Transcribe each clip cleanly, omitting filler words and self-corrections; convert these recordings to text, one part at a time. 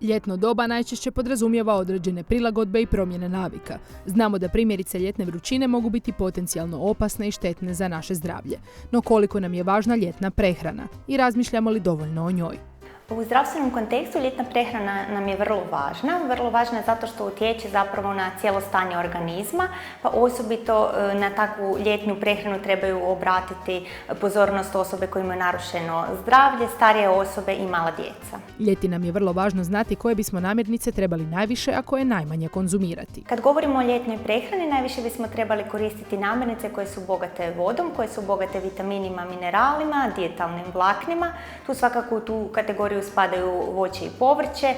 Ljetno doba najčešće podrazumijeva određene prilagodbe i promjene navika. Znamo da primjerice ljetne vrućine mogu biti potencijalno opasne i štetne za naše zdravlje. No koliko nam je važna ljetna prehrana i razmišljamo li dovoljno o njoj? U zdravstvenom kontekstu ljetna prehrana nam je vrlo važna zato što utječe zapravo na cijelo stanje organizma, pa osobito na takvu ljetnu prehranu trebaju obratiti pozornost osobe koje imaju narušeno zdravlje, starije osobe i mala djeca. Ljeti nam je vrlo važno znati koje bismo namirnice trebali najviše, a koje najmanje konzumirati. Kad govorimo o ljetnoj prehrani, najviše bismo trebali koristiti namirnice koje su bogate vodom, koje su bogate vitaminima, mineralima, dijetalnim vlaknima. Tu svakako u tu kategoriju spadaju voće i povrće,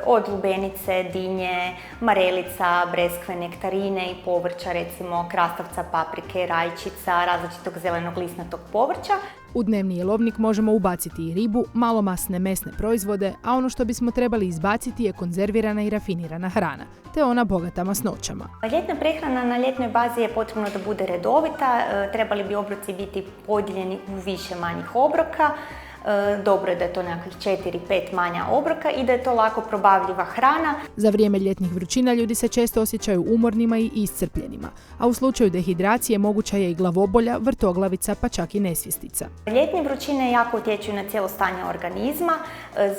od lubenice, dinje, marelica, breskve, nektarine i povrća, recimo krastavca, paprike, rajčica, različitog zelenog listnatog povrća. U dnevni jelovnik možemo ubaciti i ribu, malomasne mesne proizvode, a ono što bismo trebali izbaciti je konzervirana i rafinirana hrana, te ona bogata masnoćama. Ljetna prehrana na ljetnoj bazi je potrebno da bude redovita, trebali bi obroci biti podijeljeni u više manjih obroka. Dobro je da je to nekakvih 4-5 manja obroka i da je to lako probavljiva hrana. Za vrijeme ljetnih vrućina ljudi se često osjećaju umornima i iscrpljenima, a u slučaju dehidracije moguća je i glavobolja, vrtoglavica pa čak i nesvjestica. Ljetne vrućine jako utječu na cijelo stanje organizma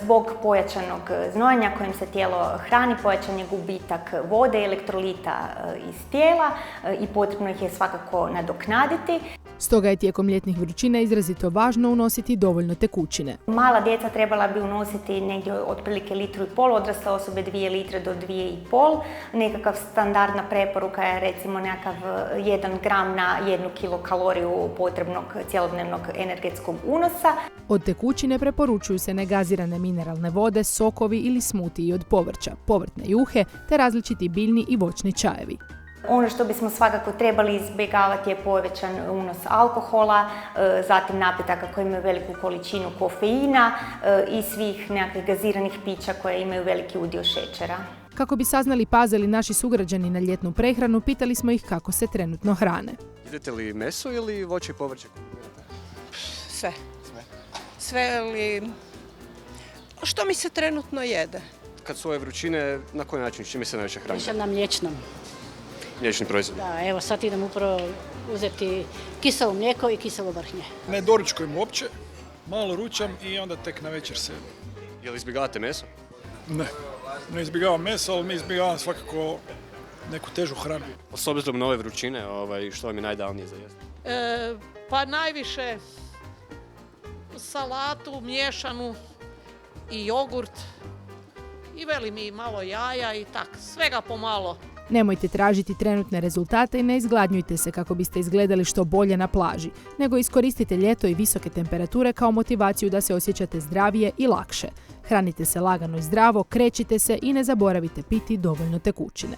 zbog pojačanog znojanja kojim se tijelo hrani, pojačan je gubitak vode i elektrolita iz tijela i potrebno ih je svakako nadoknaditi. Stoga je tijekom ljetnih vrućina izrazito važno unositi dovoljno tekućine. Mala djeca trebala bi unositi negdje otprilike 1,5 litru, odrasle osobe 2 litre do 2,5. Nekakav standardna preporuka je recimo nekakav 1 gram na 1 kilokaloriju potrebnog cjelodnevnog energetskog unosa. Od tekućine preporučuju se negazirane mineralne vode, sokovi ili smutiji od povrća, povrtne juhe te različiti biljni i voćni čajevi. Ono što bismo svakako trebali izbjegavati je povećan unos alkohola, zatim napitaka koji imaju veliku količinu kofeina i svih nekakvih gaziranih pića koje imaju veliki udio šećera. Kako bi saznali paze li naši sugrađani na ljetnu prehranu, pitali smo ih kako se trenutno hrane. Idete li meso ili voće i povrće? Sve ili što mi se trenutno jede. Kad su ove vrućine, na koji način, čime se najviše hranite? Više na mliječnom. Mliječni proizvod? Da, evo sad idem upravo uzeti kiselo mlijeko i kiselo vrhnje. Ne doručkujem uopće, malo ručam i onda tek na večer se... Je li izbjegavate meso? Ne izbjegavam meso, ali mi izbjegavam svakako neku težu hranu. S obzirom na ove vrućine, što vam je najidealnije za jesti? Pa najviše salatu, miješanu i jogurt i veli mi malo jaja i tak, svega pomalo. Nemojte tražiti trenutne rezultate i ne izgladnjujte se kako biste izgledali što bolje na plaži, nego iskoristite ljeto i visoke temperature kao motivaciju da se osjećate zdravije i lakše. Hranite se lagano i zdravo, krećite se i ne zaboravite piti dovoljno tekućine.